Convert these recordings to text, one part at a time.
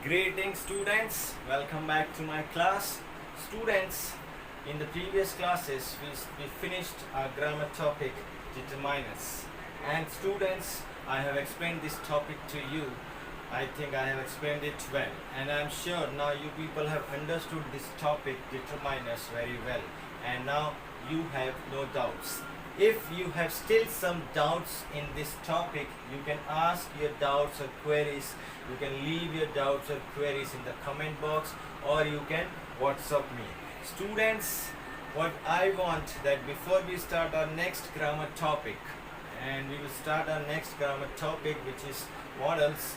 Greetings students, welcome back to my class. Students, in the previous classes we finished our grammar topic determiners. And students, I have explained this topic to you. I think I have explained it well, and I am sure now you people have understood this topic determiners very well, and now you have no doubts. If you have still some doubts in this topic, you can ask your doubts or queries. You can leave your doubts or queries in the comment box, or you can WhatsApp me. Students, what I want that before we start our next grammar topic, and we will start our next grammar topic, which is models.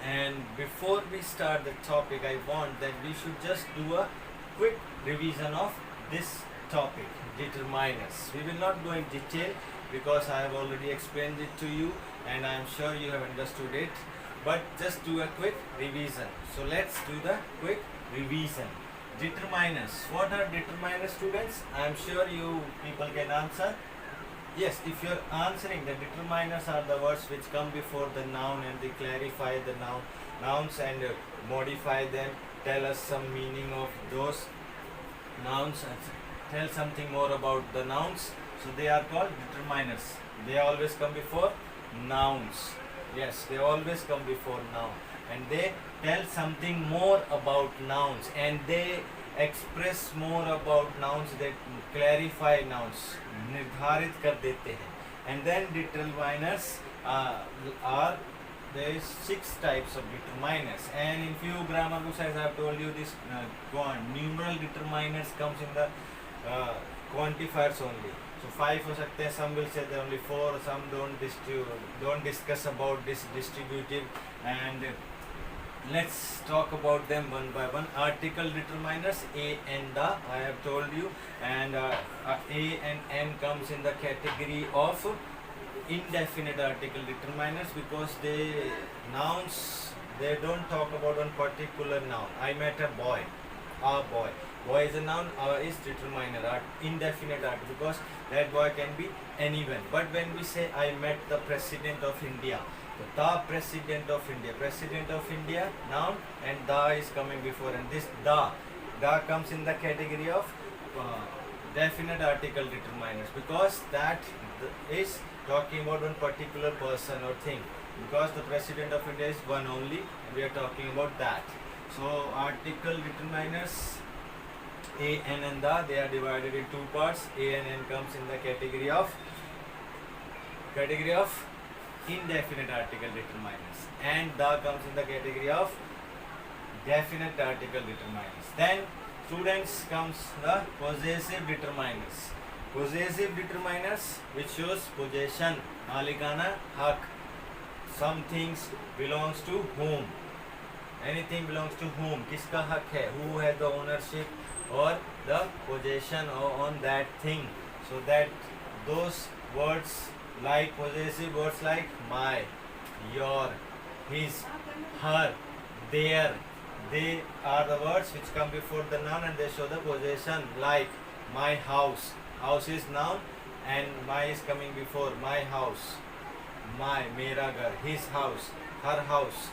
And before we start the topic, I want that we should just do a quick revision of this topic, determiners. We will not go in detail because I have already explained it to you and I am sure you have understood it, but just do a quick revision. So let's do the quick revision. Determiners. What are determiners, students? I am sure you people can answer. Yes, if you are answering, the determiners are the words which come before the noun and they clarify the nouns and modify them, tell us some meaning of those nouns and tell something more about the nouns. So they are called determiners. They always come before nouns. Yes, they always come before noun, and they tell something more about nouns, and they express more about nouns, they clarify nouns, निर्धारित कर देते हैं. And then determiners are there is 6 types of determiners, and in few grammar books, as I have told you, this numeral determiners comes in the quantifiers only. So 5 हो सकते हैं, some will say there only 4, some don't discuss about this distributive. And let's talk about them one by one. Article determiners, a and the, I have told you, and a and n comes in the category of indefinite article determiners because nouns, they don't talk about one particular noun. I met a boy, boy. Boy is a noun, is determiner, indefinite art, because that boy can be anyone. But when we say I met the President of India, the President of India, noun, and the is coming before, and this the comes in the category of definite article determiners because that is talking about one particular person or thing, because the President of India is one only, and we are talking about that. So article determiners, a, n and the, they are divided in 2 parts. A and n comes in the category of indefinite article determiners, and the comes in the category of definite article determiners. Then students comes the possessive determiners. Possessive determiners which shows possession, malikana hak. Some things belongs to whom. Anything belongs to whom. Kiska hak hai? Who has the ownership or the possession on that thing. So that those words like possessive words like my, your, his, her, their, they are the words which come before the noun and they show the possession. Like my house. House is noun and my is coming before. My house. My, mera ghar. His house. Her house.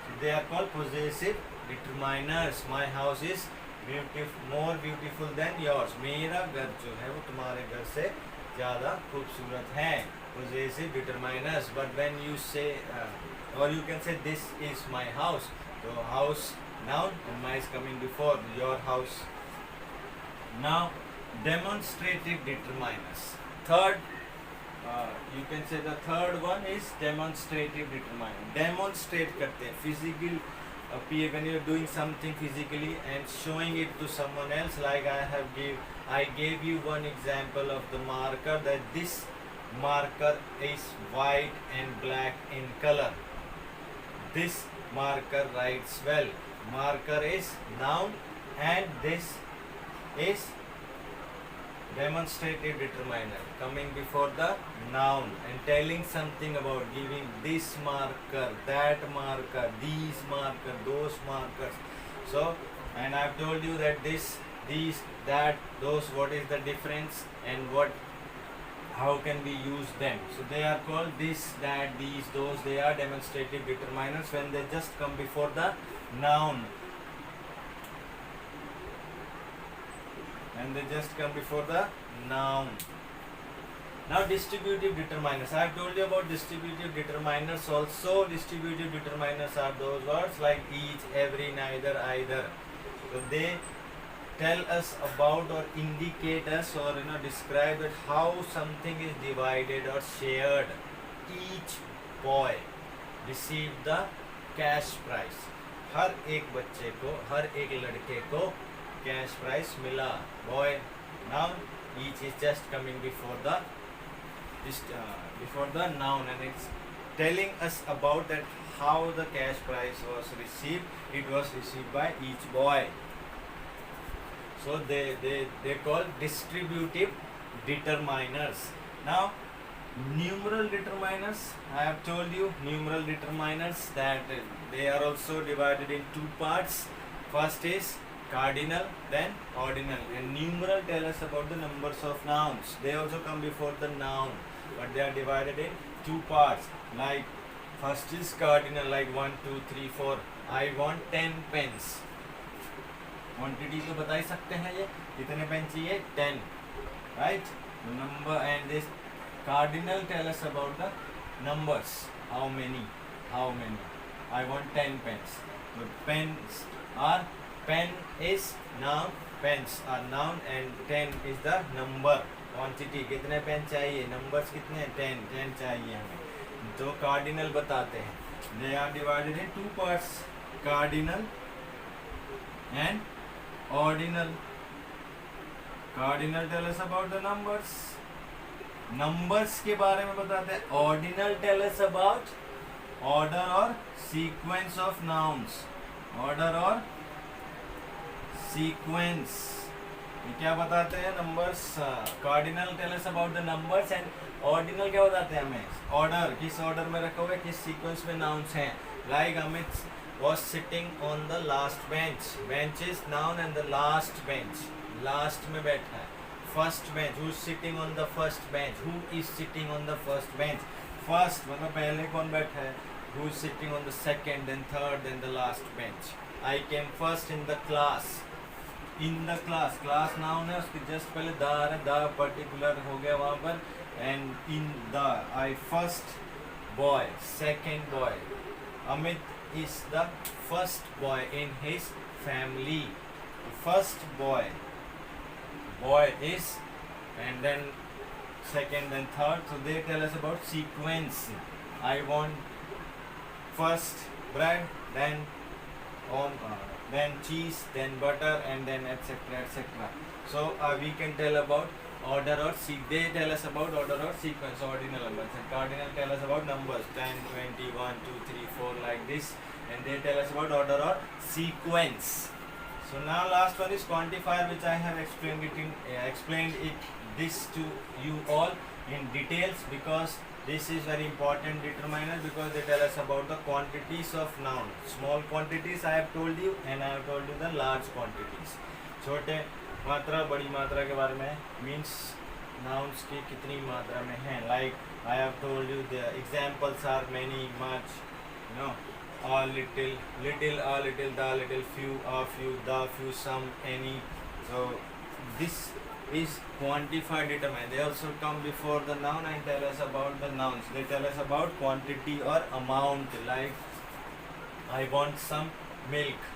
So they are called possessive determiners. My house is more beautiful than yours. मेरा घर जो है वो तुम्हारे घर से ज़्यादा खूबसूरत है. Possessive determiners. But when you say or you can say this is my house, so house noun and my is coming before your house. Now demonstrative determiners. Third, you can say the third one is demonstrative determiner. Demonstrate करते हैं physical appear when you are doing something physically and showing it to someone else. Like I gave you one example of the marker, that this marker is white and black in color. This marker writes well. Marker is noun and this is demonstrative determiner coming before the noun and telling something about, giving this marker, that marker, these marker, those markers. So, and I've told you that this, these, that, those, what is the difference and what how can we use them? So they are called this, that, these, those. They are demonstrative determiners when they just come before the noun. And they just come before the noun. Now distributive determiners. I have told you about distributive determiners also. Distributive determiners are those words like each, every, neither, either. So they tell us about or indicate us or describe that how something is divided or shared. Each boy received the cash prize. हर एक बच्चे को, हर एक लड़के को cash prize मिला. Boy, noun, each is just coming before the noun, and it's telling us about that how the cash prize was received. It was received by each boy. So they call distributive determiners. Now numeral determiners, I have told you numeral determiners that they are also divided in two parts. First is cardinal, then ordinal, and numeral tell us about the numbers of nouns. They also come before the noun, but they are divided in two parts. Like first is cardinal, like 1, 2, 3, 4. I want 10 pens. Quantity तो बता ही सकते हैं, ये कितने pen चाहिए, 10, right. Number and this cardinal tell us about the numbers, how many. I want 10 pens. तो pens are, pen is noun, pens are noun, and 10 is the number, quantity. कितने pen चाहिए, नंबर्स कितने, 10 चाहिए हमें. तो cardinal बताते हैं. They are divided into parts, cardinal and ordinal. Cardinal tell us about the numbers. Numbers के बारे में बताते हैं. Ordinal tell us about order और sequence of nouns. Order और sequence. ये क्या बताते हैं, numbers. Cardinal tell us about the numbers and ordinal क्या बताते हैं हमें, order, किस order में रखा हुआ है, किस sequence में nouns हैं. Like Amit was sitting on the last bench. Bench is noun and the last bench, last में बैठा है. First bench, who is sitting on the first bench, who is sitting on the first bench. First मतलब पहले कौन बैठा है, who is sitting on the second, then third, then the last bench. I came first in the class. In the class, class noun है, उसके just पहले the है, the particular हो गया वहाँ पर. And in the, I first boy, second boy. Amit is the first boy in his family. First boy is, and then second, then third. So they tell us about sequence. I want first bread, then then cheese, then butter, and then etc. So we can tell about order or they tell us about order or sequence, ordinal numbers, and cardinal tell us about numbers 10, 20, 1, 2, 3, 4 like this, and they tell us about order or sequence. So now last one is quantifier, which I have explained this to you all in details, because this is very important determiner, because they tell us about the quantities of noun. Small quantities I have told you, and I have told you the large quantities. छोटे मात्रा, बड़ी मात्रा के बारे में, means nouns की कितनी मात्रा में है. Like I have told you the examples are many, much, all, little, a little, the little, few, a few, the few, some, any. So this is quantified determiner. They also come before the noun and tell us about the nouns. They tell us about quantity or amount. Like I want some milk,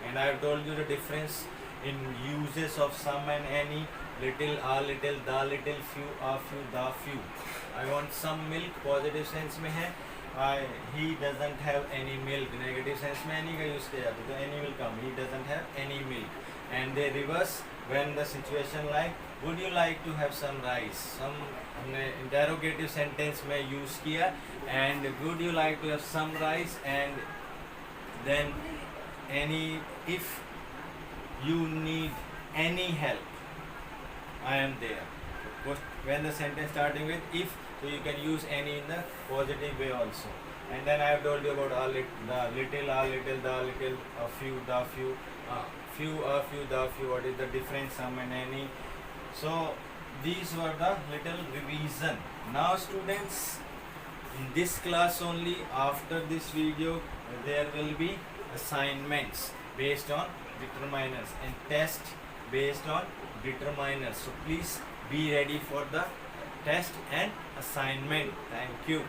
and I have told you the difference in uses of some and any. Little, a little, the little, few, a few, the few. I want some milk, positive sense में है. He doesn't have any milk, negative sense में any का use किया जाता है, तो any will come. He doesn't have any milk. And they reverse when the situation like, would you like to have some rice? Some हमने interrogative sentence में use किया, and would you like to have some rice, and then any, if you need any help, I am there. When the sentence starting with if, so you can use any in the positive way also. And then I have told you about the little, a little, the little, a few, the few, few, a few, the few. What is the difference, some and any. So these were the little revision. Now students, in this class only, after this video, there will be assignments based on determiners and test based on determiners. So please be ready for the test and assignment. Thank you.